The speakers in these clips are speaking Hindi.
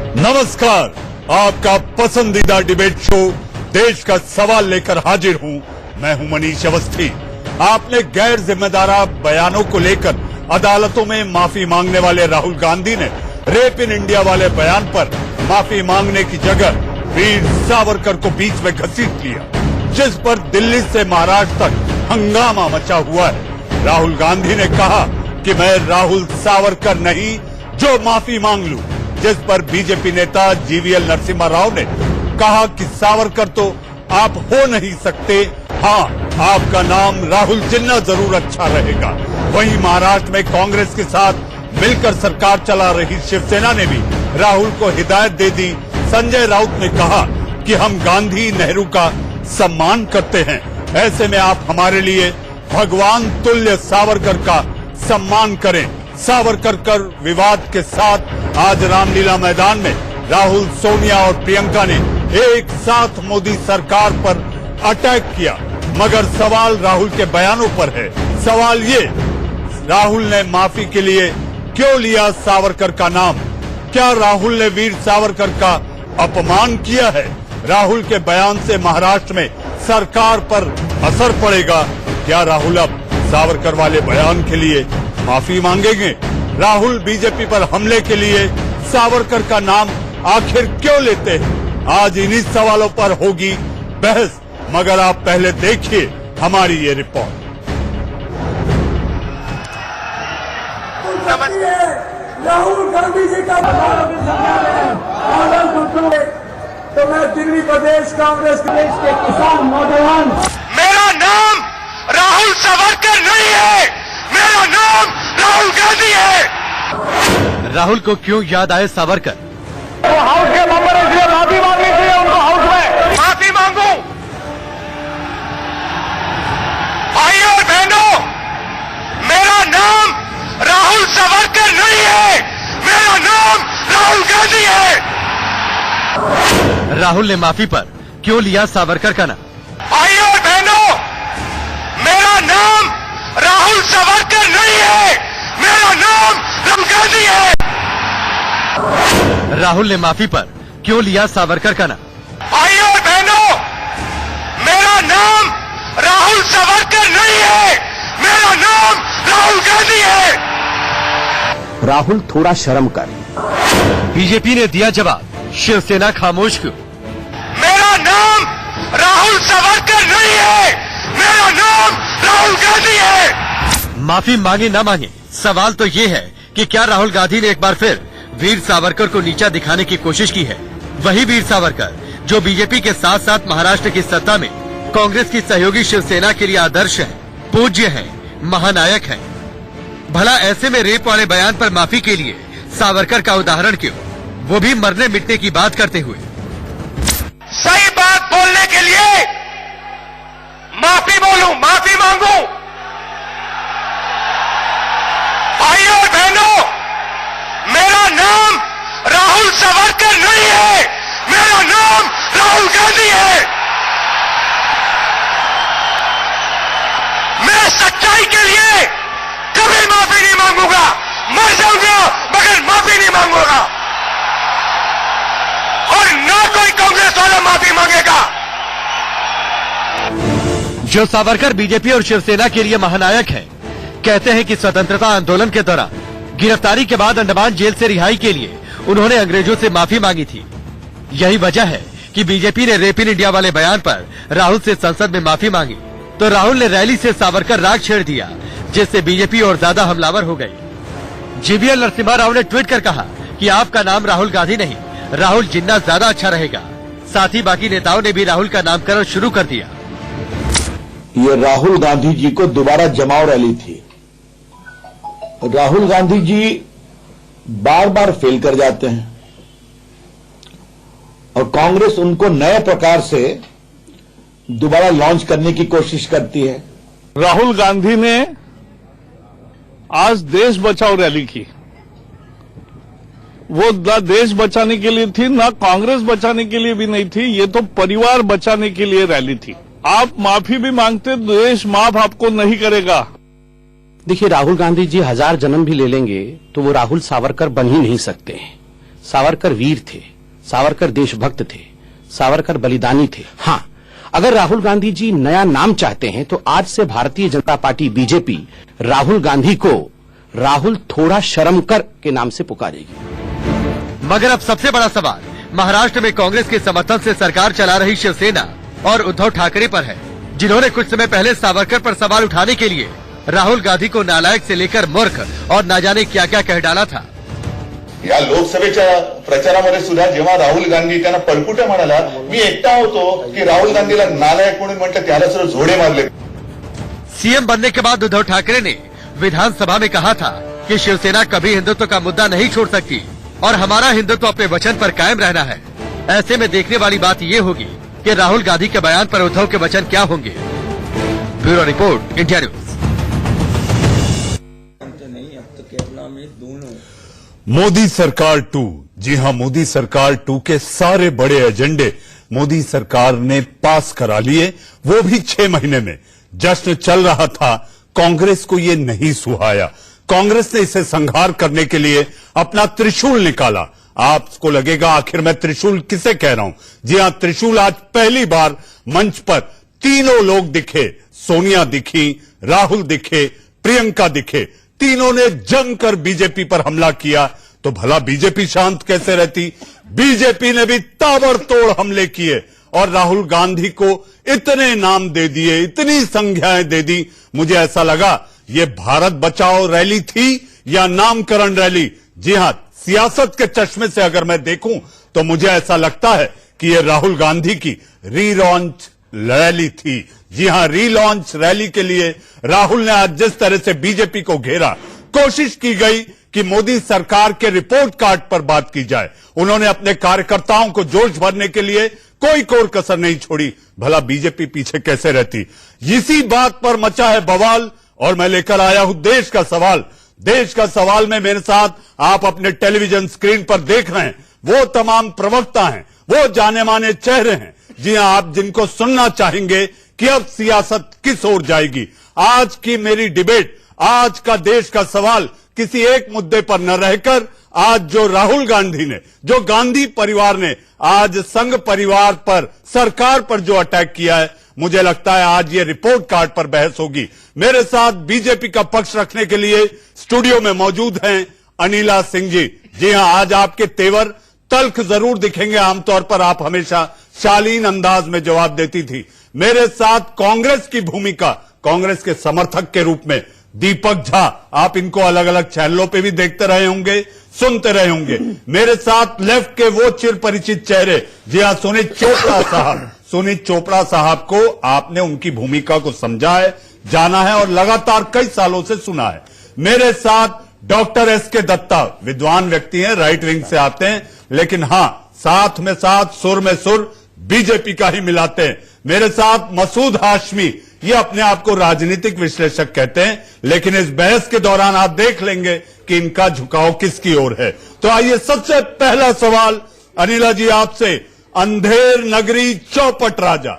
नमस्कार, आपका पसंदीदा डिबेट शो देश का सवाल लेकर हाजिर हूं। मैं हूं मनीष अवस्थी। आपने गैर जिम्मेदारा बयानों को लेकर अदालतों में माफी मांगने वाले राहुल गांधी ने रेप इन इंडिया वाले बयान पर माफी मांगने की जगह वीर सावरकर को बीच में घसीट लिया, जिस पर दिल्ली से महाराष्ट्र तक हंगामा मचा हुआ है। राहुल गांधी ने कहा कि मैं राहुल सावरकर नहीं जो माफी मांग लूं, जिस पर बीजेपी नेता जीवीएल नरसिम्हा राव ने कहा कि सावरकर तो आप हो नहीं सकते, हाँ आपका नाम राहुल जिन्ना जरूर अच्छा रहेगा। वहीं महाराष्ट्र में कांग्रेस के साथ मिलकर सरकार चला रही शिवसेना ने भी राहुल को हिदायत दे दी। संजय राउत ने कहा कि हम गांधी नेहरू का सम्मान करते हैं, ऐसे में आप हमारे लिए भगवान तुल्य सावरकर का सम्मान करें। सावरकर कर विवाद के साथ आज रामलीला मैदान में राहुल, सोनिया और प्रियंका ने एक साथ मोदी सरकार पर अटैक किया, मगर सवाल राहुल के बयानों पर है। सवाल ये, राहुल ने माफी के लिए क्यों लिया सावरकर का नाम? क्या राहुल ने वीर सावरकर का अपमान किया है? राहुल के बयान से महाराष्ट्र में सरकार पर असर पड़ेगा? क्या राहुल अब सावरकर वाले बयान के लिए माफी मांगेंगे? राहुल बीजेपी पर हमले के लिए सावरकर का नाम आखिर क्यों लेते हैं? आज इन्हीं सवालों पर होगी बहस, मगर आप पहले देखिए हमारी ये रिपोर्ट। राहुल गांधी जी का तो मैं दिल्ली प्रदेश कांग्रेस प्रदेश के किसान नौजवान, मेरा नाम राहुल सावरकर नहीं है, मेरा नाम राहुल गांधी है। राहुल को क्यों याद आए सावरकर? वो हाउस के मेंबर है, इसलिए माफी मांगनी चाहिए उनको। हाउस में माफी मांगू। भाइयों और बहनों, मेरा नाम राहुल सावरकर नहीं है, मेरा नाम राहुल गांधी है। राहुल ने माफी पर क्यों लिया सावरकर का नाम? भाइयों और बहनों, मेरा नाम राहुल सावरकर नहीं है, मेरा नाम राहुल गांधी है। राहुल ने माफी पर क्यों लिया सावरकर का नाम? भाइयों और बहनों, मेरा नाम राहुल सावरकर नहीं है, मेरा नाम राहुल गांधी है। राहुल थोड़ा शर्म कर। बीजेपी ने दिया जवाब, शिवसेना खामोश क्यों? मेरा नाम राहुल सावरकर नहीं है, मेरा नाम राहुल गांधी है। माफी मांगे न मांगे, सवाल तो ये है कि क्या राहुल गांधी ने एक बार फिर वीर सावरकर को नीचा दिखाने की कोशिश की है? वही वीर सावरकर जो बीजेपी के साथ साथ महाराष्ट्र की सत्ता में कांग्रेस की सहयोगी शिवसेना के लिए आदर्श है, पूज्य है, महानायक है। भला ऐसे में रेप वाले बयान पर माफी के लिए सावरकर का उदाहरण क्यों, वो भी मरने मिटने की बात करते हुए? सही बात बोलने के लिए माफी बोलूं, माफी मांगू। भाइयों और बहनों, मेरा नाम राहुल सावरकर नहीं है, मेरा नाम राहुल गांधी है। मैं सच्चाई के लिए कभी माफी नहीं मांगूंगा, मर जाऊंगा मगर माफी नहीं मांगूंगा, और ना कोई कांग्रेस वाला माफी मांगेगा। जो सावरकर बीजेपी और शिवसेना के लिए महानायक है, कहते हैं कि स्वतंत्रता आंदोलन के दौरान गिरफ्तारी के बाद अंडमान जेल से रिहाई के लिए उन्होंने अंग्रेजों से माफी मांगी थी। यही वजह है कि बीजेपी ने रेप इन इंडिया वाले बयान पर राहुल से संसद में माफी मांगी, तो राहुल ने रैली से सावरकर राग छेड़ दिया, जिससे बीजेपी और ज्यादा हमलावर हो गई। जीवीएल नरसिम्हा राव ने ट्वीट कर कहा कि आपका नाम राहुल गांधी नहीं, राहुल जिन्ना ज्यादा अच्छा रहेगा। साथ ही बाकी नेताओं ने भी राहुल का नामकरण शुरू कर दिया। ये राहुल गांधी जी को दोबारा जमाव रैली थी। राहुल गांधी जी बार बार फेल कर जाते हैं और कांग्रेस उनको नए प्रकार से दोबारा लॉन्च करने की कोशिश करती है। राहुल गांधी ने आज देश बचाओ रैली की। वो ना देश बचाने के लिए थी, ना कांग्रेस बचाने के लिए भी नहीं थी, ये तो परिवार बचाने के लिए रैली थी। आप माफी भी मांगते, देश माफ आपको नहीं करेगा। देखिए, राहुल गांधी जी 1000 जन्म भी ले लेंगे तो वो राहुल सावरकर बन ही नहीं सकते हैं। सावरकर वीर थे, सावरकर देशभक्त थे, सावरकर बलिदानी थे। हाँ, अगर राहुल गांधी जी नया नाम चाहते हैं तो आज से भारतीय जनता पार्टी बीजेपी राहुल गांधी को राहुल थोड़ा शर्म कर के नाम से पुकारेगी। मगर अब सबसे बड़ा सवाल महाराष्ट्र में कांग्रेस के समर्थन से सरकार चला रही शिवसेना और उद्धव ठाकरे पर है, जिन्होंने कुछ समय पहले सावरकर पर सवाल उठाने के लिए राहुल गांधी को नालायक से लेकर मूर्ख और ना जाने क्या क्या कह डाला था। या लोकसभेच्या प्रचारामध्ये सुद्धा जेव्हा राहुल गांधी त्यांना पळकुट्या म्हणाला, मी एकटा होतो की राहुल गांधीला नालायक म्हणून म्हटलं, त्याला सर्व झोडे मारले। सीएम बनने के बाद उद्धव ठाकरे ने विधानसभा में कहा था कि शिवसेना कभी हिंदुत्व का मुद्दा नहीं छोड़ सकती और हमारा हिंदुत्व अपने वचन पर कायम रहना है। ऐसे में देखने वाली बात ये होगी कि राहुल गांधी के बयान पर उद्धव के वचन क्या होंगे। Bureau report, India news. Modi सरकार 2, जी हां, मोदी सरकार 2 के सारे बड़े एजेंडे मोदी सरकार ने पास करा लिए, वो भी 6 महीने में। जश्न चल रहा था, कांग्रेस को ये नहीं सुहाया। कांग्रेस ने इसे संहार करने के लिए अपना त्रिशूल निकाला। आपको लगेगा आखिर मैं त्रिशूल किसे कह रहा हूं? जी हां, त्रिशूल आज पहली बार मंच पर तीनों लोग दिखे। सोनिया दिखी, राहुल दिखे, प्रियंका दिखे। तीनों ने जमकर बीजेपी पर हमला किया, तो भला बीजेपी शांत कैसे रहती? बीजेपी ने भी ताबड़तोड़ हमले किए और राहुल गांधी को इतने नाम दे दिए, इतनी संज्ञाएं दे दी। मुझे ऐसा लगा ये भारत बचाओ रैली थी या नामकरण रैली। जी हां, सियासत के चश्मे से अगर मैं देखूं तो मुझे ऐसा लगता है कि ये राहुल गांधी की रीलॉन्च रैली थी। जी हां, रीलॉन्च रैली के लिए राहुल ने आज जिस तरह से बीजेपी को घेरा, कोशिश की गई कि मोदी सरकार के रिपोर्ट कार्ड पर बात की जाए। उन्होंने अपने कार्यकर्ताओं को जोश भरने के लिए कोई कोर कसर नहीं छोड़ी। भला बीजेपी पीछे कैसे रहती? इसी बात पर मचा है बवाल और मैं लेकर आया हूं देश का सवाल। देश का सवाल में मेरे साथ आप अपने टेलीविजन स्क्रीन पर देख रहे हैं वो तमाम प्रवक्ता हैं, वो जाने माने चेहरे हैं। जी हां, आप जिनको सुनना चाहेंगे कि अब सियासत किस ओर जाएगी। आज की मेरी डिबेट, आज का देश का सवाल किसी एक मुद्दे पर न रहकर आज जो राहुल गांधी ने, जो गांधी परिवार ने आज संघ परिवार पर, सरकार पर जो अटैक किया है, मुझे लगता है आज ये रिपोर्ट कार्ड पर बहस होगी। मेरे साथ बीजेपी का पक्ष रखने के लिए स्टूडियो में मौजूद हैं अनिला सिंह जी। जी हां, आज आपके तेवर तल्ख जरूर दिखेंगे। आमतौर पर आप हमेशा शालीन अंदाज में जवाब देती थी। मेरे साथ कांग्रेस की भूमिका, कांग्रेस के समर्थक के रूप में दीपक झा, आप इनको अलग अलग चैनलों पे भी देखते रहे होंगे, सुनते रहे होंगे। मेरे साथ लेफ्ट के वो चिर परिचित चेहरे, जी हां, सुनीत चोपड़ा साहब। सुनीत चोपड़ा साहब को आपने उनकी भूमिका को समझा है, जाना है और लगातार कई सालों से सुना है। मेरे साथ डॉक्टर एस.के. दत्ता, विद्वान व्यक्ति हैं, राइट विंग से आते हैं, लेकिन हां, साथ में साथ सुर में सुर बीजेपी का ही मिलाते हैं। मेरे साथ मसूद हाशमी, ये अपने आप को राजनीतिक विश्लेषक कहते हैं, लेकिन इस बहस के दौरान आप देख लेंगे कि इनका झुकाव किसकी ओर है। तो आइए सबसे पहला सवाल अनिला जी आपसे, अंधेर नगरी चौपट राजा।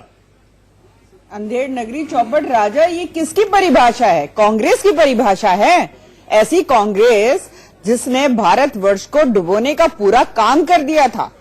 अंधेर नगरी चौपट राजा, ये किसकी परिभाषा है? कांग्रेस की परिभाषा है। ऐसी कांग्रेस जिसने भारतवर्ष को डुबोने का पूरा काम कर दिया था।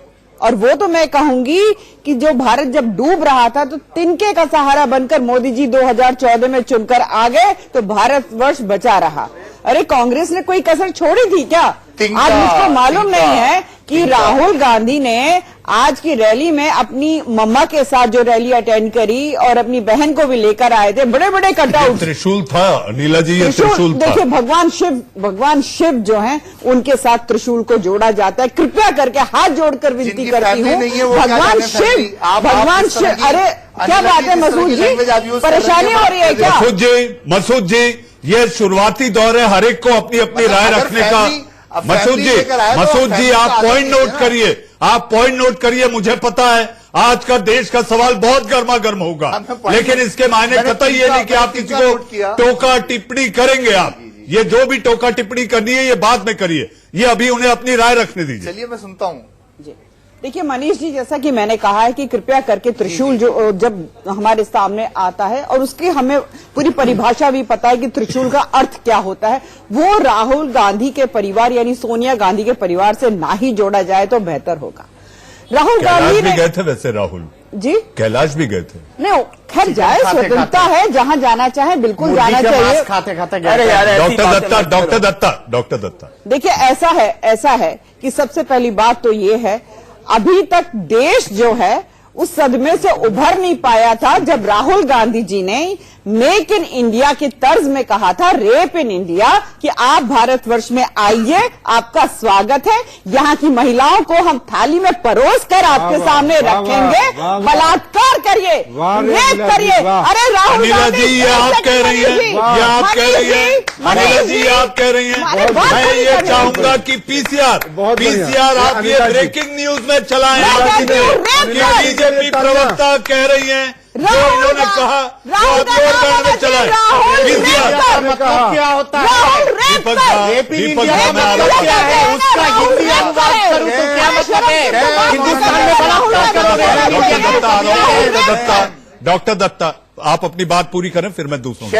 और वो तो मैं कहूंगी कि जो भारत जब डूब रहा था तो तिनके का सहारा बनकर मोदी जी 2014 में चुनकर आ गए तो भारतवर्ष बचा रहा। अरे कांग्रेस ने कोई कसर छोड़ी थी क्या? आज मुझको मालूम नहीं है कि राहुल गांधी ने आज की रैली में अपनी मम्मा के साथ जो रैली अटेंड करी और अपनी बहन को भी लेकर आए थे, बड़े बड़े कटआउट। त्रिशूल था अनिला जी, ये त्रिशूल था। देखिए, भगवान शिव जो हैं उनके साथ त्रिशूल को जोड़ा जाता है। कृपया करके हाथ जोड़कर विनती करती हूँ, भगवान शिव। अरे क्या बात है मसूद जी, परेशानी हो रही है क्या? मसूद जी, ये शुरुआती दौर है, हर एक को अपनी अपनी राय रखने का। मसूद जी आप पॉइंट नोट करिए, आप पॉइंट नोट करिए। मुझे पता है आज का देश का सवाल बहुत गर्मा गर्म होगा, लेकिन इसके मायने कतई ये नहीं कि आप किसी को टोका टिप्पणी करेंगे। आप ये जो भी टोका टिप्पणी करनी है ये बाद में करिए, ये अभी उन्हें अपनी राय रखने दीजिए। चलिए मैं सुनता हूँ। देखिए मनीष जी, जैसा कि मैंने कहा है कि कृपया करके त्रिशूल जो जब हमारे सामने आता है और उसकी हमें पूरी परिभाषा भी पता है कि त्रिशूल का अर्थ क्या होता है, वो राहुल गांधी के परिवार यानी सोनिया गांधी के परिवार से ना ही जोड़ा जाए तो बेहतर होगा। राहुल गांधी भी गए थे वैसे, राहुल जी कैलाश भी गए थे। नहीं, खैर जाए, स्वतंत्रता है, जहां जाना चाहे बिल्कुल जाना चाहिए। खाते खाते डॉक्टर दत्ता देखिए ऐसा है कि सबसे पहली बात तो ये है, अभी तक देश जो है उस सदमे से उभर नहीं पाया था जब राहुल गांधी जी ने मेक इन इंडिया के तर्ज में कहा था, रेप इन इंडिया, कि आप भारतवर्ष में आइए, आपका स्वागत है, यहाँ की महिलाओं को हम थाली में परोस कर आपके सामने रखेंगे, बलात्कार करिए, रेप करिए। अरे राहुल गांधी जी, ये आप कह रही हैं, ये आप कह रही हैं, अनिला जी आप कह रही हैं। मैं ये चाहूंगा कि पीसीआर आप ये ब्रेकिंग न्यूज में चलाएं कि बीजेपी प्रवक्ता कह रही हैं जो इन्होंने कहा वो आप जोरदार में चलाएं। क्या होता है दीपक झा मैं उसका हिंदी अनुवाद करूं तो क्या मतलब है? हिंदुस्तान में बड़ा डॉक्टर दत्ता आप अपनी बात पूरी करें, फिर मैं दूसरों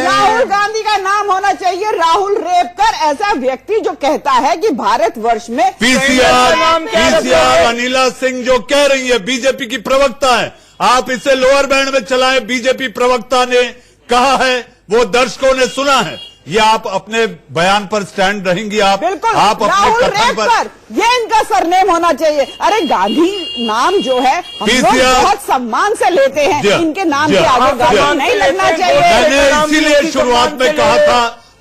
राहुल गांधी का नाम होना चाहिए राहुल रेपकर, ऐसा व्यक्ति जो कहता है कि भारतवर्ष में पीसीआर अनिला सिंह जो कह रही है, बीजेपी की प्रवक्ता है, आप इसे लोअर बैंड में चलाएं। बीजेपी प्रवक्ता ने कहा है, वो दर्शकों ने सुना है, ये आप अपने बयान पर स्टैंड रहेंगी? आप बिल्कुल, आप अपने कथन पर, ये इनका सरनेम होना चाहिए। अरे गांधी नाम जो है हम लोग बहुत सम्मान से लेते हैं, इनके नाम के आगे गांधी नहीं लगना चाहिए। मैंने इसीलिए शुरुआत में कहा था,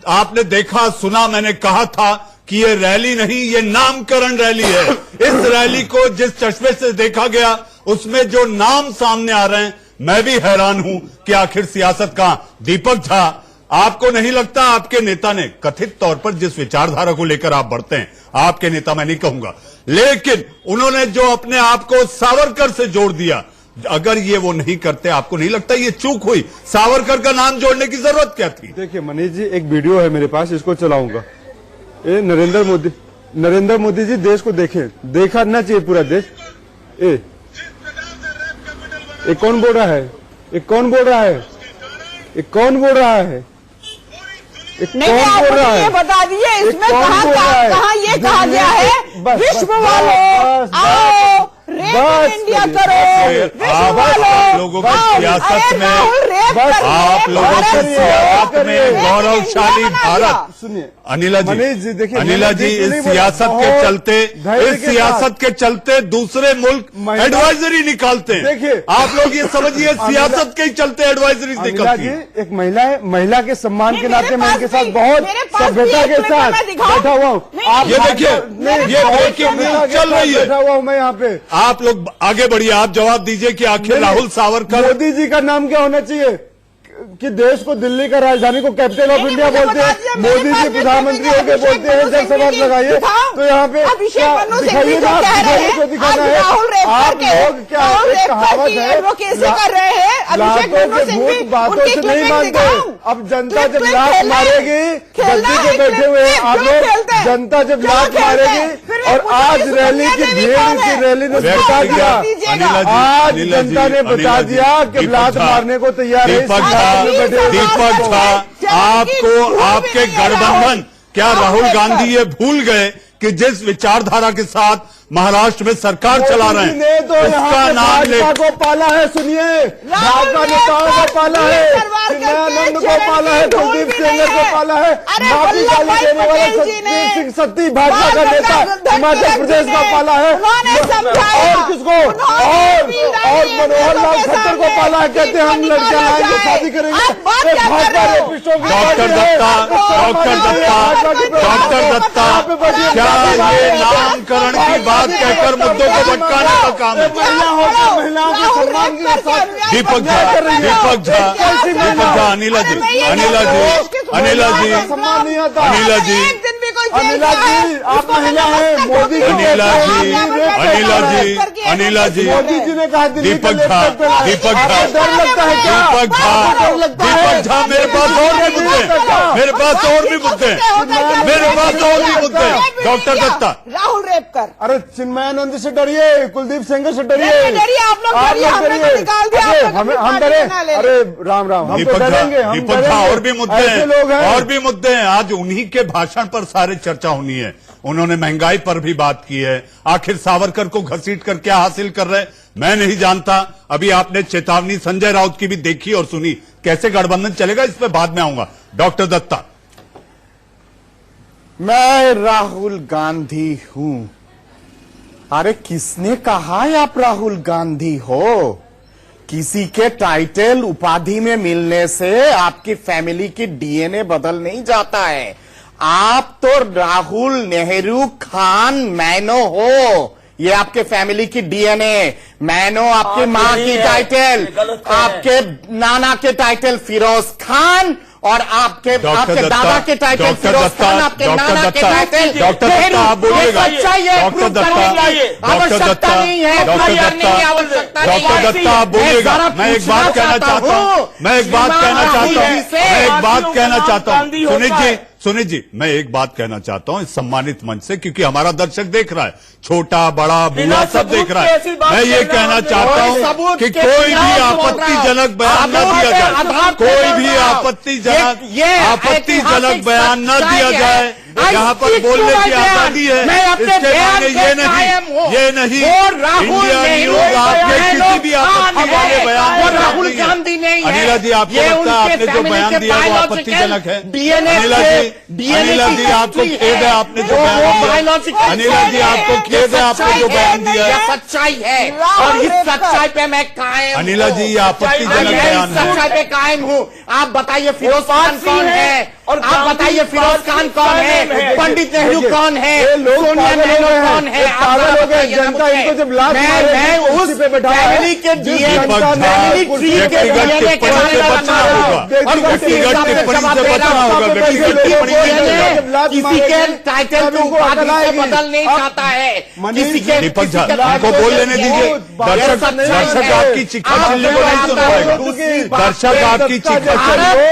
आपने देखा सुना, मैंने कहा था कि ये रैली नहीं, ये नामकरण रैली है। इस रैली को जिस चश्मे से देखा गया उसमें जो नाम सामने आ रहे हैं, मैं भी हैरान हूं कि आखिर सियासत कहां। दीपक झा, आपको नहीं लगता आपके नेता ने कथित तौर पर जिस विचारधारा को लेकर आप बढ़ते हैं, आपके नेता मैं नहीं कहूंगा, लेकिन उन्होंने जो अपने आप को सावरकर से जोड़ दिया, अगर ये वो नहीं करते, आपको नहीं लगता ये चूक हुई? सावरकर का नाम जोड़ने की जरूरत क्या थी? देखिए मनीष जी, एक वीडियो है मेरे पास, इसको चलाऊंगा। ये नरेंद्र मोदी जी देश को देखें, देखा ना चाहिए पूरा देश। ये कौन बोल रहा है? ये कौन बोल रहा है? ये कौन बोल रहा है? नहीं, आप मुझे ये बता दीजिए, इसमें कहाँ ये कहा गया है विश्व वालों आओ रेप इंडिया करो, आप लोगों की सियासत में, आप लोगों की सियासत में गौरवशाली भारत। सुनिए अनिला जी, देखिए अनिला जी, इस सियासत के चलते दूसरे मुल्क एडवाइजरी निकालते हैं। देखिए आप लोग ये समझिए, सियासत के ही चलते एडवाइजरी निकलती है। एक महिला है, महिला के सम्मान के नाते मैं इनके साथ बहुत सभ्यता के साथ बैठा हुआ हूँ। आप ये देखिए, ये ब्रेकिंग न्यूज चल रही है, बैठा हुआ हूँ मैं यहाँ पे। आप लोग आगे बढ़िए, आप जवाब दीजिए कि आखिर राहुल सावरकर, मोदी जी का नाम क्या होना चाहिए कि देश को दिल्ली का राजधानी को कैपिटल ऑफ इंडिया बोलते हैं, मोदी जी प्रधानमंत्री होकर बोलते हैं जब सवाल लगाइए तो यहाँ पे दिखाइए ना, दिखाइए तो दिखाना है। आप लोग क्या, एक कहावत है, लातों के भूत बातों से नहीं मानते। अब जनता जब लात मारेगी, गद्दी पे बैठे हुए आप लोग, जनता जब लात मारेगी, और आज रैली की भीड़ की रैली ने बता दिया, आज जनता ने बता दिया कि लात मारने को तैयार है। दीपक झा, आपको आपके गठबंधन, क्या राहुल गांधी ये भूल गए कि जिस विचारधारा के साथ महाराष्ट्र में सरकार चला रहे हैं, तो उसका नाम भाजपा को पाला है। सुनिए, भाजपा नेताओं को पाला है, चिन्मयानंद को पाला है, कुलदीप सेंगर को पाला है, माफी गाली देने वाले सतबीर सिंह सत्ती भाजपा का नेता हिमाचल प्रदेश का पाला है, और किसको, और मनोहर लाल खट्टर को पाला है। कहते हैं हम लड़कियां लाएंगे, शादी करेंगे। डॉक्टर दत्ता, क्या ये नामकरण की बात कहकर मुद्दों को भटकाने का काम है? महिलाओं के सम्मान के साथ दीपक झा, अनिला जी, सम्मान नहीं आता। अनिला जी, आप महिला हैं, मोदी की अनिला जी, अनिला जी, मोदी जी ने कहा दीपक झा, दीपक झा, डर लगता है क्या? दीपक झा, दीपक झा, मेरे पास और भी मुद्दे, मेरे पास और भी मुद्दे, मेरे पास और भी मुद्दे। डॉक्टर दत्ता, राहुल रेपकर, अरे चिन्मयानंद से डरिए, कुलदीप सेंगर से डरिए, आप लोग निकाल दिया, हम डरे? अरे राम राम, हम तो डरेंगे, हम दीपक झा, और भी मुद्दे ऐसे लोग हैं, हैं। और भी मुद्दे हैं। आज उन्हीं के भाषण पर सारे चर्चा होनी है। उन्होंने महंगाई पर भी बात की है। आखिर सावरकर को घसीट कर क्या हासिल कर रहे मैं नहीं जानता। अभी आपने चेतावनी संजय राउत की भी देखी और सुनी। कैसे गठबंधन चलेगा इस पे बाद में आऊंगा। डॉक्टर दत्ता, मैं राहुल गांधी हूं। अरे किसने कहा है आप राहुल गांधी हो? किसी के टाइटल उपाधि में मिलने से आपकी फैमिली की डीएनए बदल नहीं जाता है। आप तो राहुल नेहरू खान मैनो हो। ये आपके फैमिली की डीएनए। मैनो आपकी माँ की टाइटल, आपके नाना के टाइटल फिरोज खान और आपके दादा के टाइटल फिरोज खान, आपके नाना के टाइटल डॉक्टर दत्ता, आप बोलिएगा। सच्चाई है, डॉक्टर दत्ता, आवश्यकता नहीं है, आवश्यकता नहीं है। डॉक्टर दत्ता, आप बोलिएगा। मैं एक बात कहना चाहता हूँ, मैं एक बात कहना चाहता हूँ। सुनीत जी, मैं एक बात कहना चाहता हूं इस सम्मानित मंच से, क्योंकि हमारा दर्शक देख रहा है, छोटा बड़ा बूढ़ा सब देख रहा है। मैं ये कहना चाहता हूं कि कोई भी आपत्तिजनक बयान न दिया जाए, कोई भी आपत्तिजनक बयान न दिया जाए। यहाँ पर बोलने की आजादी है, इसके माने ये नहीं इंडिया न्यूज आपके किसी भी आपत्ति वाले बयान राहुल गांधी नहीं है। अनिला जी, आपको लगता है आपने जो बयान दिया वो आपत्तिजनक है? अनिला जी, आपको खेद है आपने जो बयान दिया? अनिला जी, आपको खेद है आपने जो बयान दिया? सच्चाई है और इस सच्चाई पे मैं कायम। अनिला जी, ये आपत्तिजनक बयान है। सच्चाई पे कायम हूँ। आप बताइए फिरोज खान कौन है? और आप बताइए फिरोज खान कौन है? पंडित नेहरू कौन है? सोनिया नेहरू कौन है? आप बताइए। जनता इनको जब लात मैं उस फैमिली के फैमिली ट्री के डीएनए के बारे में बता रहा हूं और उसी हिसाब से जवाब दे रहा हूं। किसी के टाइटल को उपाधि से बदल नहीं चाहता है। किसी के दीपक झा, उनको बोल लेने दीजिए। दर्शक आपकी चिट्ठी चिल्ली को नहीं सुन पाएगा। दर्शक आपकी चिट्ठी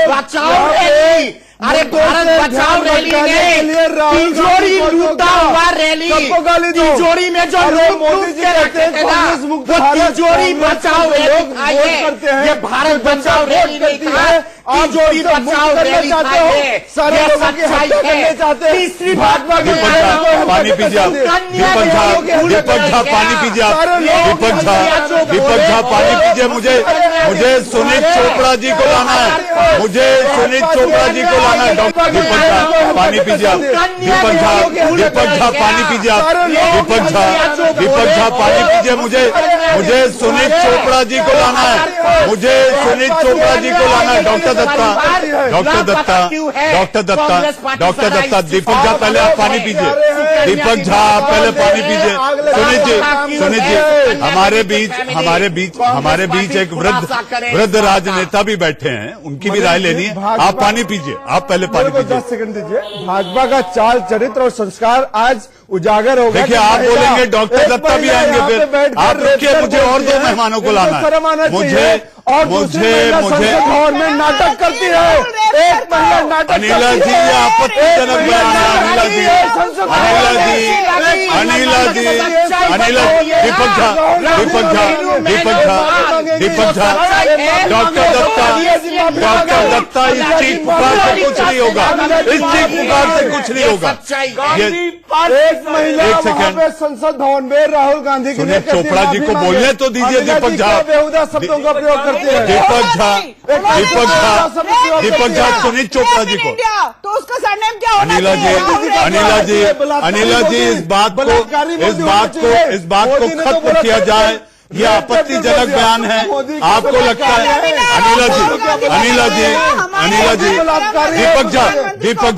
बचाओ रैली, अरे भारत बचाओ रैली ने तिजोरी लूटा हुआ रैली, तिजोरी में जो लोग लूट के रखते थे ना, वो तिजोरी बचाओ रैली था। ये भारत बचाओ रैली नहीं था, तिजोरी बचाओ रैली था। सारे लोगों की हत्या करने चाहते हैं। तीसरी बात पानी पीजिए आप। दीपक झा पानी पीजिए आप। दीपक झा पानी पीजिए। मुझे सुनीत चोपड़ा जी को लाना है। मुझे सुनीत चोपड़ा जी को लाना है। डॉक्टर दीपक झा पानी पीजिए आप। दीपक झा पानी पीजिए आप। दीपक झा पानी पीजिए। मुझे सुनीत चोपड़ा जी को लाना है। मुझे सुनीत चोपड़ा जी को लाना है। डॉक्टर दत्ता, दीपक झा पहले आप पानी पीजिए। दीपक झा पहले पानी पीजिए। सुनीत जी, हमारे बीच एक वृद्ध राजनेता भी बैठे हैं, उनकी भी राय लेनी है। आप पानी पीजिए, आप पहले पानी पीजिए। 10 सेकंड दीजिए। भाजपा का चाल चरित्र और संस्कार आज उजागर होगा। देखिए, आप बोलेंगे, डॉक्टर दत्ता भी आएंगे, फिर आप रुकिए। मुझे और 2 मेहमानों को लाना है। मुझे भवन में नाटक करती है। एक महिला नाटक। अनिला जी, ये आपत्तिजनक बयान है। अनिला जी, दीपक झा, डॉक्टर दत्ता, इस चीख पुकार से कुछ नहीं होगा। इस चीख पुकार से कुछ नहीं होगा। एक महिला वहां पे संसद भवन में राहुल गांधी की सुनीत चोपड़ा जी को बोलने तो दीजिए। दीपक झा बेहुदा शब्दों का प्रयोग करते हैं। दीपक झा सुनीत चोपड़ा जी को। तो उसका सरनेम क्या होना चाहिए? अनिला जी, इस बात को खत्म किया जाए। ये आपत्तिजनक बयान है। आपको लगता है? अनिला जी, दीपक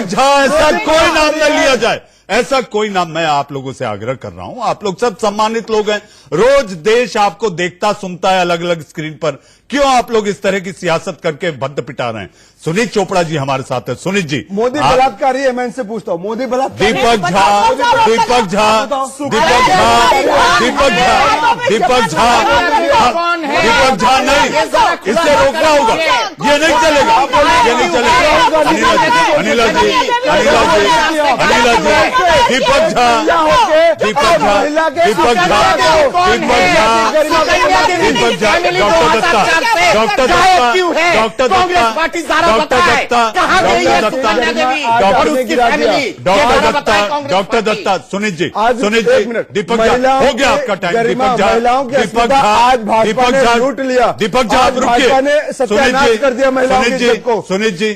झा, ऐसा कोई नाम न लिया जाए। ऐसा कोई ना, मैं आप लोगों से आग्रह कर रहा हूं, आप लोग सब सम्मानित लोग हैं, रोज देश आपको देखता सुनता है अलग अलग स्क्रीन पर, क्यों आप लोग इस तरह की सियासत करके भद्द पिटा रहे हैं? सुनीत चोपड़ा जी हमारे साथ है। सुनीत जी, मोदी बलात्कारी है, मैं इनसे पूछता हूँ, मोदी बलात्कारी? दीपक झा, दीपक झा, दीपक झा, दीपक झा, दीपक झा, दीपक झा नहीं, इससे रोकना होगा, ये नहीं चलेगा, ये नहीं चलेगा। Anila ji, Anila ji, Anila ji, Deepak Jha, Deepak Jha, Deepak Jha, Deepak Jha, Deepak Jha, doctor Datta, doctor Datta, doctor Datta, doctor Datta, doctor Datta, doctor Datta, doctor Datta, Sunit ji, Sunit ji, Deepak Jha, हो गया आपका टाइम। दीपक झा, दीपक झा, दीपक झा लूट लिया, दीपक झा आप रुकिए, सत्यानाश कर दिया महिलाओं की इज्जत को। सुनीत जी,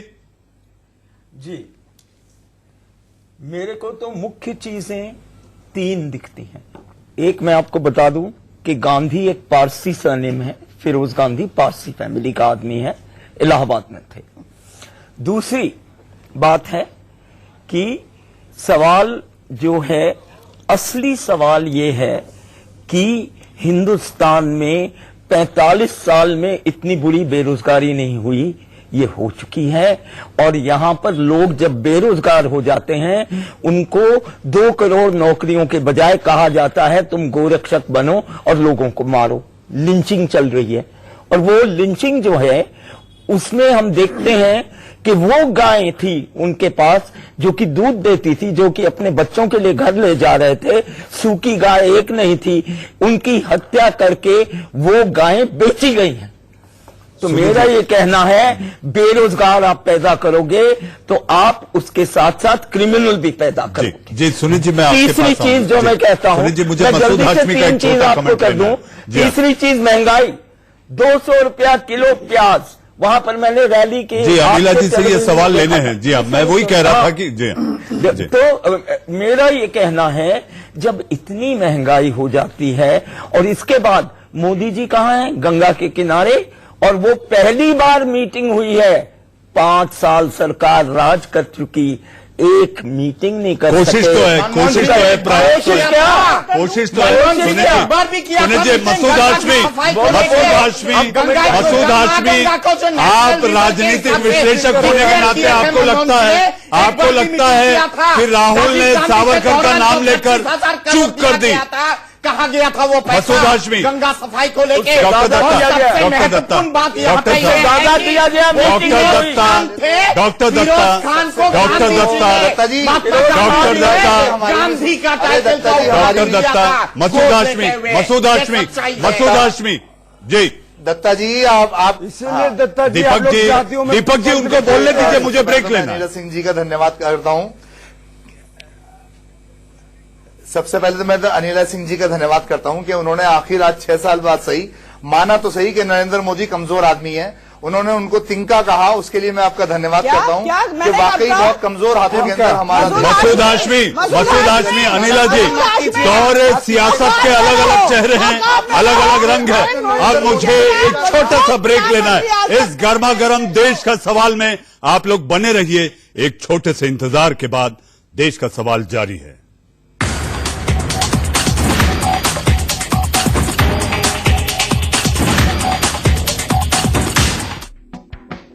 जी मेरे को तो मुख्य चीजें 3 दिखती हैं। एक मैं आपको बता दूं कि गांधी एक पारसी सरनेम है, फिरोज गांधी पारसी फैमिली का आदमी है, इलाहाबाद में थे। दूसरी बात है कि सवाल जो है, असली सवाल ये है कि हिंदुस्तान में 45 साल में इतनी बुरी बेरोजगारी नहीं हुई, ये हो चुकी है। और यहां पर लोग जब बेरोजगार हो जाते हैं, उनको 2 करोड़ नौकरियों के बजाय कहा जाता है तुम गोरक्षक बनो और लोगों को मारो। लिंचिंग चल रही है, और वो लिंचिंग जो है उसमें हम देखते हैं कि वो गायें थी उनके पास जो कि दूध देती थी, जो कि अपने बच्चों के लिए घर ले जा रहे थे, सूखी गाय एक नहीं थी, उनकी हत्या करके वो गायें बेची गई हैं। तो मेरा ये कहना है, बेरोजगार आप पैदा करोगे तो आप उसके साथ साथ क्रिमिनल भी पैदा करोगे। जी सुनीत जी, मैं तीसरी चीज जो मैं कहता हूं, मुझे मैं जल्दी से 3 चीज आपको कर दूं। तीसरी चीज महंगाई, 200 रुपया किलो प्याज, वहां पर मैंने रैली के जी अनिला जी से ये सवाल लेने हैं। जी हाँ, मैं वही कह रहा था कि जी तो मेरा ये कहना है, जब इतनी महंगाई हो जाती है और इसके बाद मोदी जी कहाँ हैं? गंगा के किनारे, और वो पहली बार मीटिंग हुई है, 5 साल सरकार राज कर चुकी, एक मीटिंग नहीं कर कोशिश सके। तो है, कोशिश तो है, कोशिश तो है। सुनिए, मसूद हाशमी, मसूद हाशमी, मसूद हाशमी, आप राजनीतिक विश्लेषक होने के नाते आपको लगता है कि राहुल ने सावरकर का नाम लेकर चूक कर दी। कहा गया था वो मसूद हाशमी, गंगा सफाई को लेके doctor Datta, doctor Datta, doctor Datta, doctor Datta, doctor Datta, Gandhi का टाइटल, डॉक्टर दत्ता, मसूद हाशमी, मसूद हाशमी, मसूद हाशमी जी। दत्ता जी, आप इसलिए दत्ता जी, दीपक जी उनको बोलने दीजिए, मुझे ब्रेक लेना। अनिला सिंह जी का धन्यवाद करता हूं। सबसे पहले तो मैं अनिला सिंह जी का धन्यवाद करता हूं कि उन्होंने आखिर आज 6 साल बाद सही माना तो सही कि नरेंद्र मोदी कमजोर आदमी है। उन्होंने उनको तिनका कहा, उसके लिए मैं आपका धन्यवाद करता हूं कि वाकई बहुत कमजोर हाथों के अंदर हमारा। मसूद हाशमी, अनिला जी, दौर सियासत के अलग अलग चेहरे हैं, अलग अलग रंग है। अब मुझे एक छोटा सा ब्रेक लेना है। इस गर्मा गर्म देश का सवाल में आप लोग बने रहिए। एक छोटे से इंतजार के बाद देश का सवाल जारी है।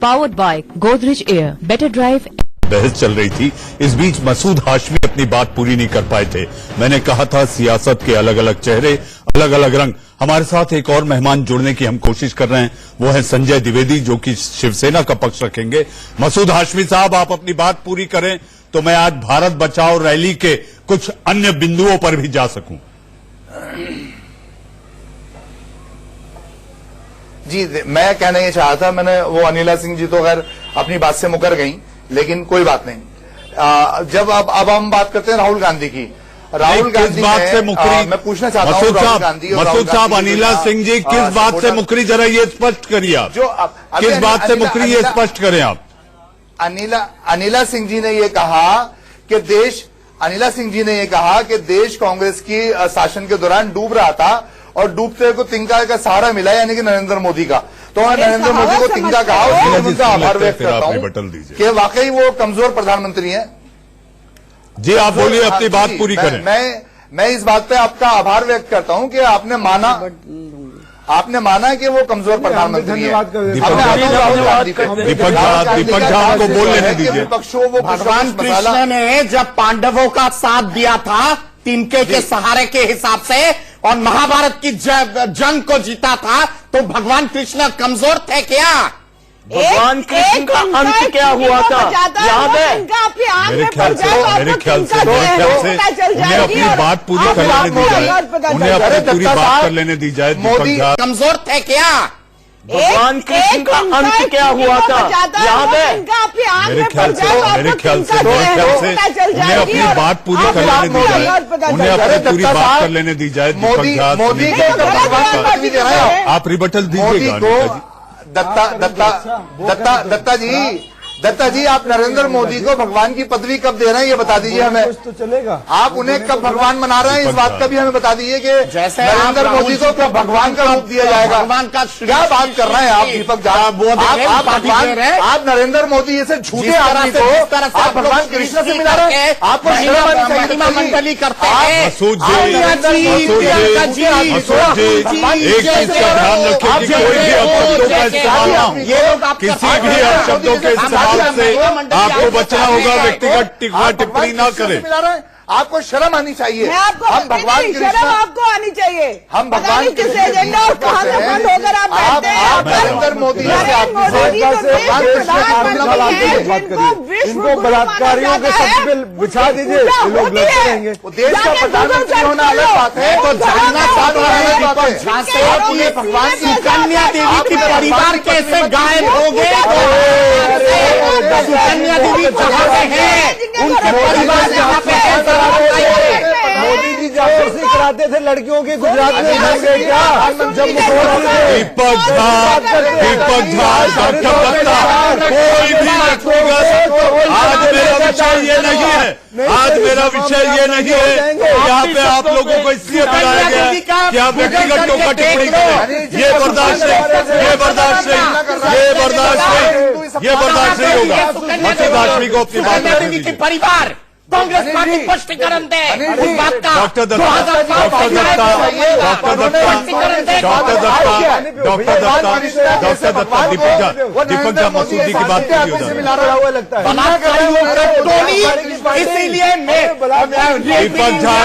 Powered by Godrej Air, better drive। बहस चल रही थी, इस बीच मसूद हाशमी अपनी बात पूरी नहीं कर पाए थे। मैंने कहा था सियासत के अलग अलग चेहरे, अलग अलग रंग। हमारे साथ एक और मेहमान जुड़ने की हम कोशिश कर रहे हैं, वो है संजय द्विवेदी, जो कि शिवसेना का पक्ष रखेंगे। मसूद हाशमी साहब, आप अपनी बात पूरी करें तो मैं आज भारत बचाओ रैली के कुछ अन्य बिंदुओं पर भी जा सकूं। जी, मैं कहना ये चाहा था, मैंने वो अनिला सिंह जी तो खैर अपनी बात से मुकर गई, लेकिन कोई बात नहीं। जब अब हम बात करते हैं राहुल गांधी की, राहुल गांधी बात से मुकरी, मैं पूछना चाहता हूं मसूद साहब, अनिला सिंह जी किस बात से मुकरी, जरा ये स्पष्ट करिए आप, जो किस बात से मुकरी ये स्पष्ट करें आप। अनिला सिंह जी ने ये कहा कि देश कांग्रेस की शासन के दौरान डूब रहा था और डूबते को तिनका का सहारा मिला, यानी कि नरेंद्र मोदी का। तो मैं नरेंद्र मोदी को तिनका कहा, उसके लिए उनका आभार व्यक्त करता हूं कि वाकई वो कमजोर प्रधानमंत्री हैं। जी आप बोलिए, अपनी बात पूरी करें। मैं इस बात पे आपका आभार व्यक्त करता हूं कि आपने माना कि वो कमजोर प्रधानमंत्री है। दीपक झा को बोल लेने दीजिए। भगवान कृष्ण ने जब पांडवों का साथ दिया था तिनके के सहारे के हिसाब से और महाभारत की जंग को जीता था, तो भगवान कृष्ण कमजोर थे क्या? भगवान कृष्ण का अंत क्या हुआ था याद है? मेरे ख्याल से उन्हें अपनी बात पूरी कर लेने दी जाए, उन्हें अपनी पूरी बात कर लेने दी जाए। मोदी कमजोर थे क्या? भगवान कृष्ण का अंत क्या हुआ था याद है? मेरे ख्याल से उन्हें अपनी बात पूरी कर लेने दी जाए, उन्हें अपनी पूरी बात कर लेने दी जाए। मोदी आप रिबटल दीजिएगा। दत्ता जी आप नरेंद्र मोदी को भगवान की पदवी कब दे रहे हैं ये बता दीजिए हमें। कुछ तो चलेगा। आप उन्हें कब भगवान मना रहे हैं इस बात का भी हमें बता दीजिए कि जैसे नरेंद्र मोदी को कब भगवान का रूप दिया जाएगा। भगवान का क्या बात कर रहे हैं आप दीपक झा? आप भगवान, आप नरेंद्र मोदी जैसे झूठे आदमी को आप भगवान कृष्ण से मिला रहे हैं। आपको महिमा मंडली करते हैं। मसूद जी एक चीज का ध्यान रखें कि कोई भी अपशब्दों का इस्तेमाल ना हो, किसी भी अपशब्दों के इस्तेमाल से आपको बचना होगा। व्यक्तिगत टिप्पणी ना करें। आपको शर्म आनी चाहिए। हम भगवान शर्म आपको आनी चाहिए। हम भगवान किस एजेंडा और कहां से फंड होकर आप बैठते हैं? नरेंद्र मोदी इनको बलात्कारियों के शब्द पे बिछा दीजिए, लोग लड़ते रहेंगे। देश का प्रधानमंत्री होना अलग बात है, तो जानना भगवान की कन्या देवी की परिवार कैसे गायब हो गए? कन्या देवी कहाँ पे है? उनके परिवार यहाँ पे मोदी जी जासूसी कराते थे लड़कियों की, गुजरात में घुस गए क्या? जब दीपक झा डॉक्टर दत्ता कोई भी व्यक्तिगत, आज मेरा विषय ये नहीं है, आज मेरा विषय ये नहीं है। यहाँ पे आप लोगों को इसलिए बुलाया गया है कि आप व्यक्तिगत टोका टिप्पणी करें। ये बर्दाश्त नहीं, ये बर्दाश्त नहीं, ये बर्दाश्त नहीं, ये बर्दाश्त नहीं होगा। मसूद हाशमी को अपनी बात करने दीजिए। परिवार कांग्रेस पार्टी स्पष्टीकरण दे उस बात का। डॉक्टर दत्ता दीपक झा मसूद जी की बात इसीलिए दीपक झा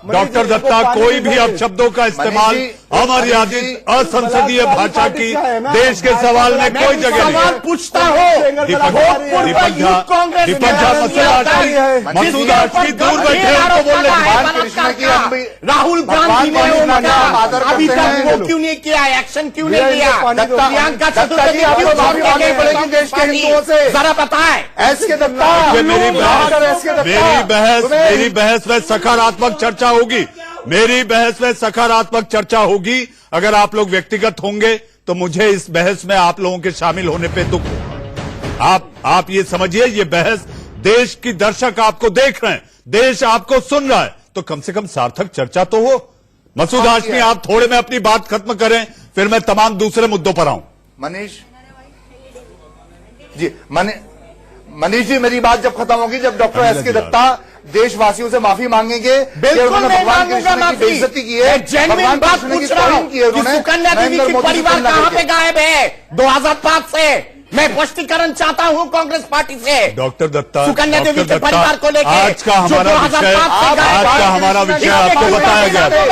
डॉक्टर दत्ता कोई भी अपशब्दों का इस्तेमाल अमर्यादित असंसदीय भाषा की देश के सवाल में कोई जगह नहीं। पूछता हो दीपक झा मसूद हाशमी दूर बैठे उनको बोलने राहुल गांधी ने अभी तक वो क्यों नहीं किया, एक्शन क्यों नहीं किया? प्रियंका चतुर्वेदी क्यों छोड़ के गए देश के हिंदुओं से? जरा बताएं। मेरी बहस में सकारात्मक चर्चा होगी। मेरी बहस में सकारात्मक चर्चा होगी। अगर आप लोग व्यक्तिगत होंगे तो मुझे इस बहस में आप लोगों के शामिल होने पे दुख होगा। आप ये समझिए, ये बहस देश की दर्शक आपको देख रहे हैं, देश आपको सुन रहा है, तो कम से कम सार्थक चर्चा तो हो। मसूद हाशमी आप थोड़े में अपनी बात खत्म करें, फिर मैं तमाम दूसरे मुद्दों पर आऊं। मनीष जी मेरी बात जब खत्म होगी, जब डॉक्टर एसके दत्ता देशवासियों से माफी मांगेंगे, बिल्कुल भगवान कृष्ण की बेइज्जती की है, जेन्युइन बात पूछ रहा हूं कि सुकन्या देवी की परिवार कहां पे गायब है 2005 से? मैं स्पष्टीकरण चाहता हूं कांग्रेस पार्टी से। डॉक्टर दत्ता सुकन्या देवी के परिवार को लेकर आज का हमारा विषय आपको बताया गया था।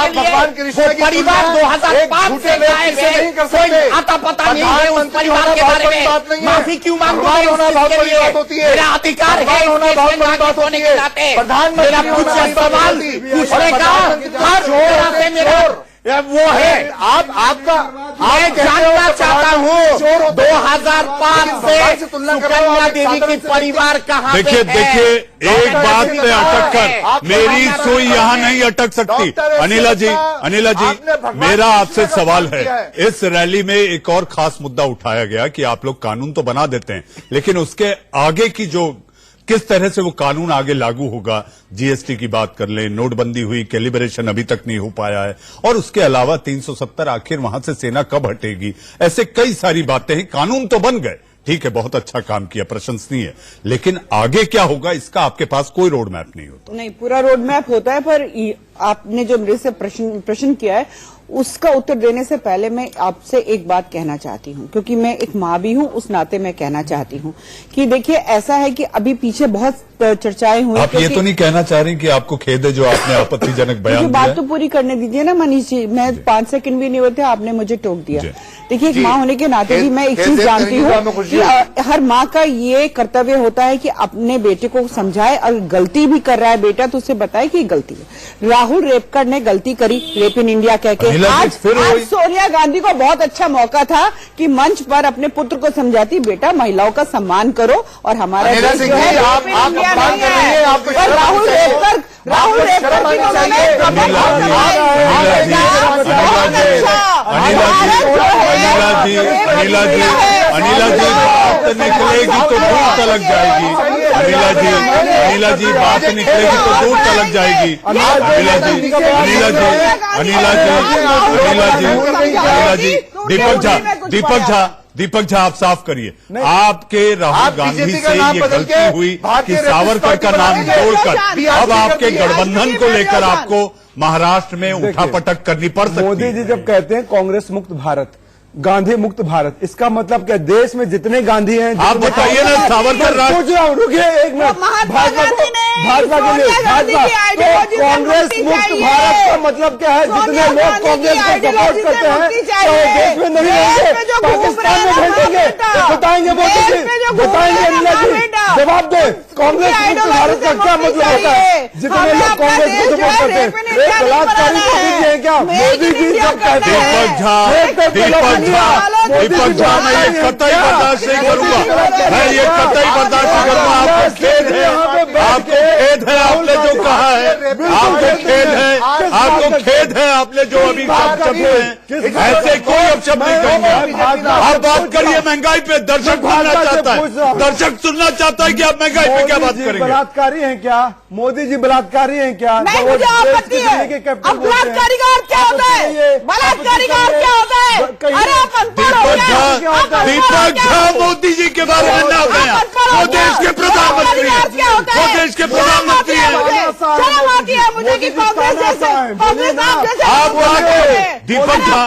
भगवान कृष्ण की परिवार 2005 से गायब है, कोई आता पता नहीं है उस परिवार के बारे में। माफी क्यों मांगोगे? मेरा अधिकार है होने के नाते मेरा कुछ सवाल पूछने का हर तरह से मेरा वो है। मैं जानना चाहता हूँ 2005 से सुकन्या देवी की परिवार कहाँ पे है? देखिए एक बात पे अटक कर मेरी सुई यहाँ नहीं अटक सकती। अनिला जी मेरा आपसे सवाल है, इस रैली में एक और खास मुद्दा उठाया गया कि आप लोग कानून तो बना देते हैं, लेकिन उसके आगे की जो किस तरह से वो कानून आगे लागू होगा, जीएसटी की बात कर लें, नोटबंदी हुई, कैलिब्रेशन अभी तक नहीं हो पाया है, और उसके अलावा 370 आखिर वहां से सेना कब हटेगी, ऐसे कई सारी बातें हैं। कानून तो बन गए, ठीक है, बहुत अच्छा काम किया, प्रशंसनीय है, लेकिन आगे क्या होगा इसका आपके पास कोई रोड मैप नहीं होता। नहीं, पूरा रोड मैप होता है, पर आपने जो मेरे से प्रश्न किया है उसका उत्तर देने से पहले मैं आपसे एक बात कहना चाहती हूं, क्योंकि मैं एक माँ भी हूं, उस नाते मैं कहना चाहती हूं कि देखिए ऐसा है कि अभी पीछे बहुत चर्चाएं हुई। आप ये तो नहीं कहना चाह रही कि आपको खेद है जो आपने आपत्तिजनक बयान दिया? बात तो पूरी करने दीजिए ना मनीष जी, मैं 5 सेकंड भी नहीं होते आपने मुझे टोक दिया। देखिए, एक माँ होने के नाते भी मैं एक चीज जानती हूँ कि हर माँ का ये कर्तव्य होता है कि अपने बेटे को समझाए, और गलती भी कर रहा है बेटा तो उसे बताए कि गलती है। राहुल रेपकर ने गलती करी, रेप इन इंडिया कह के। आज सोनिया गांधी को बहुत अच्छा मौका था कि मंच पर अपने पुत्र को समझाती, बेटा महिलाओं का सम्मान करो और हमारा देश जो है रेप इन इंडिया नहीं है। और राहुल रेपकर अनिला जी बात निकलेगी तो दूर तलक जाएगी। अनिला जी बात निकलेगी तो दूर तलक जाएगी। अनिला जी दीपक झा आप साफ करिए, आपके राहुल गांधी से ये गलती हुई कि सावरकर का नाम जोड़कर अब आपके गठबंधन को लेकर आपको महाराष्ट्र में उठापटक करनी पड़ सकती है। मोदी जी जब कहते हैं कांग्रेस मुक्त भारत, गांधी मुक्त भारत, इसका मतलब क्या? देश में जितने गांधी हैं आप बताइए ना। सावरकर रुकिए एक मिनट, भाजपा के लिए तो कांग्रेस मुक्त भारत का मतलब क्या है? जितने लोग कांग्रेस को सपोर्ट करते हैं चाहे देश में नहीं रहेंगे, पाकिस्तान में भेजेंगे, बताएंगे मोदी जी, बताएंगे अनिला जी, जवाब दे। कांग्रेस मुक्त भारत का क्या मतलब होता है? जितने लोग कांग्रेस को सपोर्ट करते हैं बलात्कारी मोदी जी क्या? मोदी जी जब कहते हैं दीपक झा मैं ये कतई बर्दाश्त नहीं करूंगा, मैं ये कतई बर्दाश्त नहीं करूंगा। आपको खेद है, आपको खेद है आपने जो कहा है, आपको खेद है, आपको खेद है आपने जो अभी शब्द हैं, ऐसे कोई अब शब्द नहीं कहेंगे। आप बात करिए महंगाई पे, दर्शक सुनना चाहता है, दर्शक सुनना चाहता है कि आप महंगाई पे क्या बात करेंगे। बलात्कारी हैं क्या मोदी जी? बलात्कारी हैं क्या? मुझे आपत्ति है। अब बलात्कारी का अर्थ क्या होता है? बलात्कारी का अर्थ क्या होता है? अरे दीपक झा मोदी जी के बारे में ना बताया, वो देश के प्रधानमंत्री हैं, वो देश के प्रधानमंत्री हैं। शर्म आती है मुझे कि कांग्रेस जैसे आप दीपक झा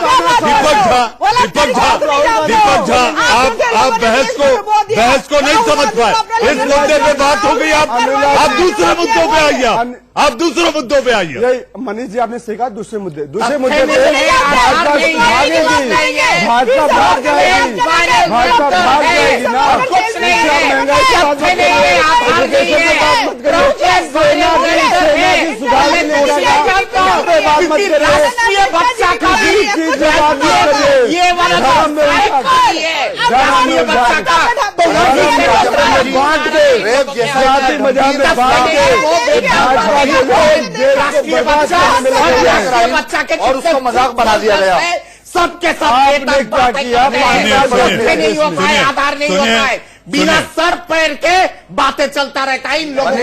आप बहस को नहीं समझ पाए। इस मुद्दे पे बात हो गई, आप दूसरे मुद्दों पे आइए, आप दूसरे मुद्दों पे आइए। मनीष जी आपने सीखा दूसरे मुद्दे पे भाजपा भाग जाएगी, भाजपा भाग जाएगी ना। महंगाई की बात मत करिए, एजुकेशन की बात मत करिए, सेना की सुधार की बात मत करिए, बांट के जाति मजाक में बांट के बच्चा के और उसको मजाक बना दिया गया। सबके सब नहीं हो पाए, आधार नहीं हो पाए, बिना सर पैर के बातें चलता रहता है इन लोगों का।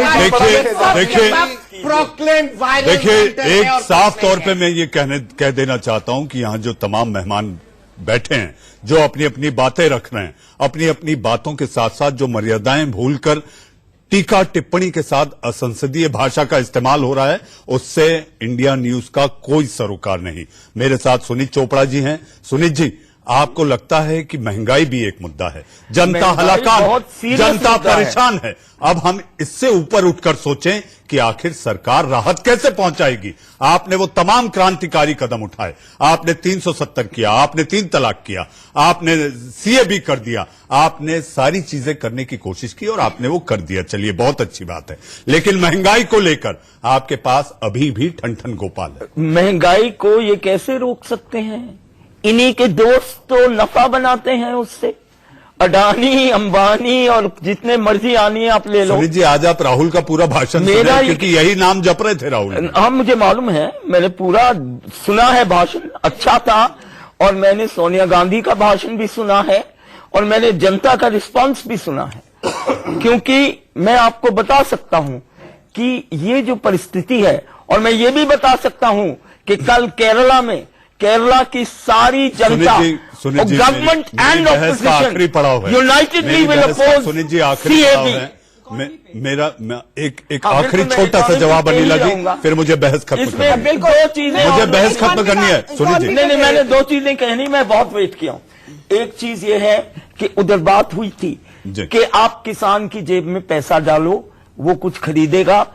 देखिए एक साफ तौर पे मैं ये कह देना चाहता हूं कि यहाँ जो तमाम मेहमान बैठे हैं, जो अपनी अपनी बातें रख रहे हैं, अपनी अपनी बातों के साथ साथ जो मर्यादाएं भूलकर टीका टिप्पणी के साथ असंसदीय भाषा का इस्तेमाल हो रहा है, उससे इंडिया न्यूज का कोई सरोकार नहीं। मेरे साथ सुनीत चोपड़ा जी हैं। सुनीत जी, आपको लगता है कि महंगाई भी एक मुद्दा है, जनता हलाकान, जनता परेशान है। अब हम इससे ऊपर उठकर सोचें कि आखिर सरकार राहत कैसे पहुंचाएगी। आपने वो तमाम क्रांतिकारी कदम उठाए, आपने 370 किया, आपने 3 तलाक किया, आपने सीए भी कर दिया, आपने सारी चीजें करने की कोशिश की और आपने वो कर दिया। चलिए बहुत अच्छी बात है, लेकिन महंगाई को लेकर आपके पास अभी भी ठन गोपाल है। महंगाई को ये कैसे रोक सकते हैं? इन्हीं के दोस्त तो नफा बनाते हैं उससे, अडानी, अंबानी और जितने मर्जी आनी है आप ले लो। सुनीत जी, आज आप राहुल का पूरा भाषण सुने, क्योंकि यही नाम जप रहे थे राहुल। हाँ, मुझे मालूम है, मैंने पूरा सुना है, भाषण अच्छा था। और मैंने सोनिया गांधी का भाषण भी सुना है और मैंने जनता का रिस्पांस भी सुना है। क्योंकि मैं आपको बता सकता हूं कि ये जो परिस्थिति है, और मैं ये भी बता सकता हूं कि कल केरला की सारी जनता Sunil ji, government and opposition आखिरी पड़ाव है, unitedly will oppose Sunil ji आखिरी पड़ाव है। मेरा एक आखिरी छोटा सा जवाब अनिला जी, फिर मुझे बहस खत्म करनी है। बिल्कुल दो चीजें, मुझे बहस खत्म करनी है सुनील जी। नहीं, मैंने दो चीजें कहनी, मैं बहुत वेट किया हूं। एक चीज ये है कि उधर बात हुई थी कि आप किसान की जेब में पैसा डालो, वो कुछ खरीदेगा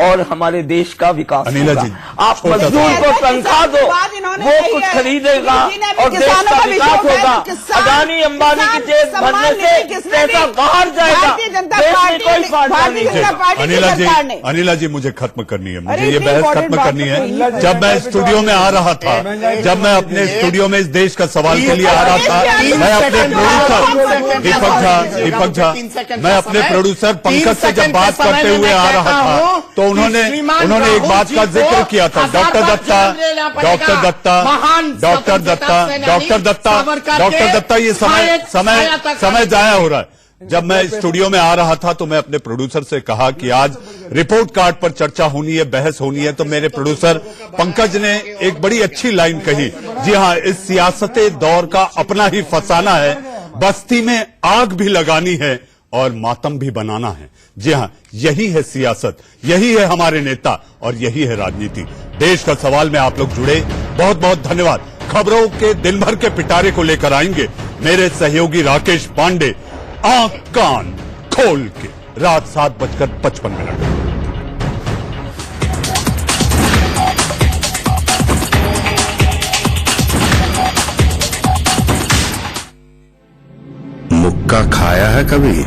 और हमारे देश का विकास होगा। आप मजदूर को तनख्वाह दो, वो कुछ खरीदेगा और देश का विकास होगा। अदानी अंबानी की जेब भरने से पैसा बाहर जाएगा, देश में कोई फायदा नहीं। अनिला जी मुझे खत्म करनी है, मुझे ये बहस खत्म करनी है। जब मैं स्टूडियो में आ रहा था, जब मैं अपने स्टूडियो में इस देश का सवाल के लिए आ रहा था, मैं अपने प्रोड्यूसर दीपक झा, मैं अपने प्रोड्यूसर पंकज से जब बात करते हुए आ रहा था तो उन्होंने एक बात का जिक्र किया था। डॉक्टर दत्ता ये समय जाया हो रहा है। जब मैं स्टूडियो में आ रहा था तो मैं अपने प्रोड्यूसर से कहा कि आज रिपोर्ट कार्ड पर चर्चा होनी है, बहस होनी है, तो मेरे प्रोड्यूसर पंकज ने एक बड़ी अच्छी लाइन कही। जी हाँ, इस सियासते दौर का अपना ही फसाना है, बस्ती में आग भी लगानी है और मातम भी बनाना है। जी हां, यही है सियासत, यही है हमारे नेता और यही है राजनीति। देश का सवाल में आप लोग जुड़े, बहुत बहुत धन्यवाद। खबरों के दिन भर के पिटारे को लेकर आएंगे मेरे सहयोगी राकेश पांडे, आंख कान खोल के, रात 7:55। मुक्का खाया है कभी?